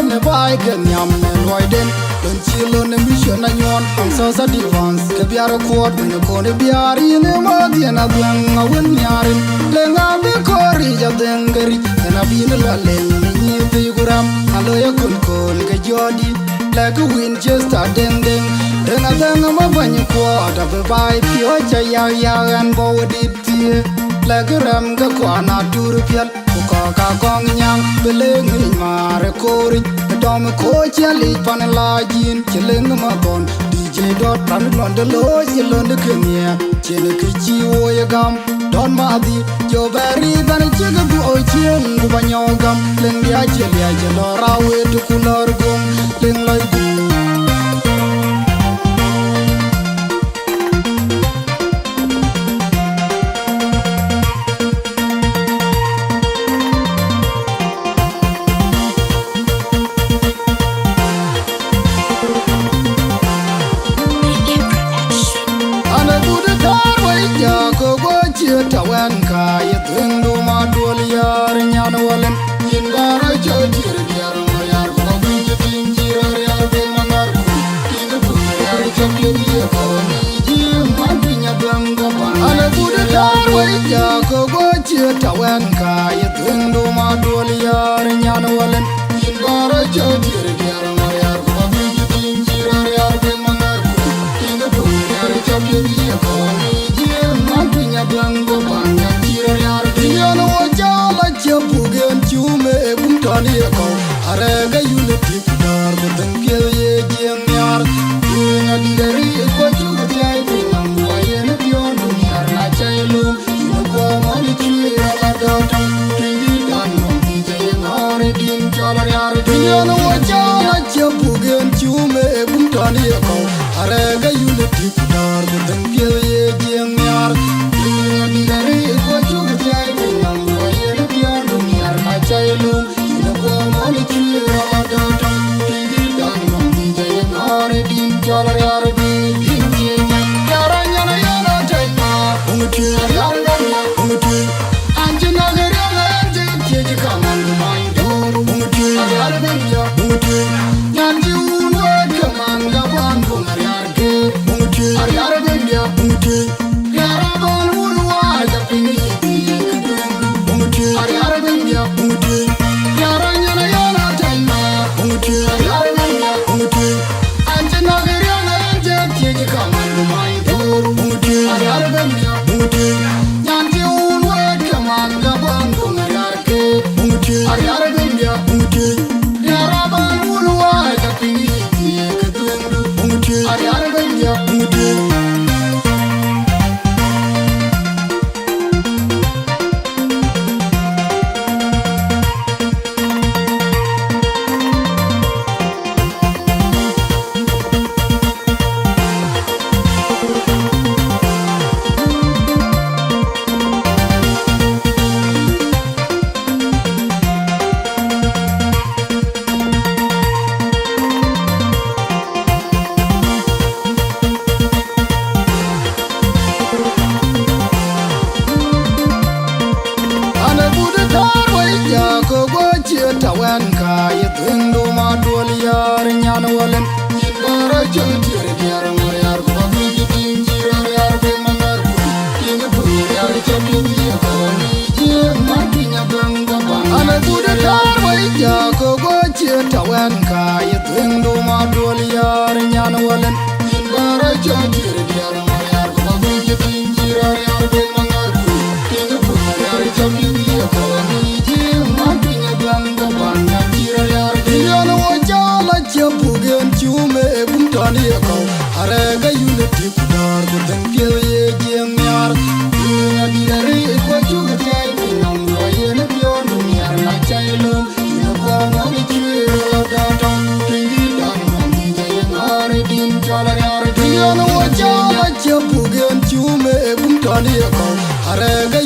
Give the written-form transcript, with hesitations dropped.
ne bai ken yam ne loiden don chilo ne mission na nyon ang so sa divans ke biara kwot ne ko ne biari ne ma dia na dang awen nyarin le nga be kori ja dengeri na bin la le ni te guram alo ya kun kon ke jodi like a Winchester ding ding ding a ding ma ban ko da be bai pio cha ya an bo dit tie like a ram ga ko na tur pial ko ka kong nyang be le ngi mare kori dom ko cha li pan la jin chileng ma bon DJ dot pan lon de lo chilon de kenya chen ke chi wo ya gam don ma di jo bari dan chi ga bu o chen bu ba nyogam leng ya che lo ra we tu kulor gum leng lai bu tawan ka yetun do ma dol yar nyan walen in bara chotir yar yar ko bi tin jira yar be mangar in bu yar chotir ye ko ji ma pinya banga ba ala buda dar wai ja ko go chi tawan ka yetun do ma dol yar nyan walen in bara chotir yar yar ko bi tin jira yar be mangar in bu yar chotir ye ko blanco banya tira yar diano jala chapugen chume bumtani ko arega unity dar bodan ke ye gem yar na dindari ko chugo jai binam wayen bion yar na chailu ko mali tira la dota tingi dan no dije ngare din jala yar diano jala chapugen chume bumtani ko arega unity dar bodan ke ye gem yar Chayalum, ina ko mali chira la dota, tingi dan no dije ngare din jala yar di dingi yara nyana yara chayma, umuti umuti anjina gere anje keji kaman mai dor umuti yar benya umuti nyanji unwa kaman gaban bungar yar ke umuti yar benya umuti yara ban unwa da pingi umuti yar benya umuti yara nyana yara chayma umuti yar benya umuti anjina gere anje keji kaman mai dor umuti yar benya umuti nyanji unwa kaman gaban bungar yar ke umuti yar benya umuti yara ban unwa da pingi umuti yar benya umuti tawan ka yetun do ma dol yar nyan walen bara chotir yar mar yar ko bi tin jira yar be mangar tin bu yar chotir ye ko ni ma pinya banga ba ana buda tar wai ja ko go chi tawan ka yetun do ma dol yar nyan walen bara chotir yar mar yar ko bi tin jira yar be mangar tin bu yar chotir ye ko ni ma pinya banga chapugen chume bumtani ko arega unity dar bodan ke ye gem yar na dindari ko chugo jai binam wayen bion yar na chailum ina ko mali chira da dom tingi dan no dije ngare din jala yar diano jala chapugen chume bumtani ko arega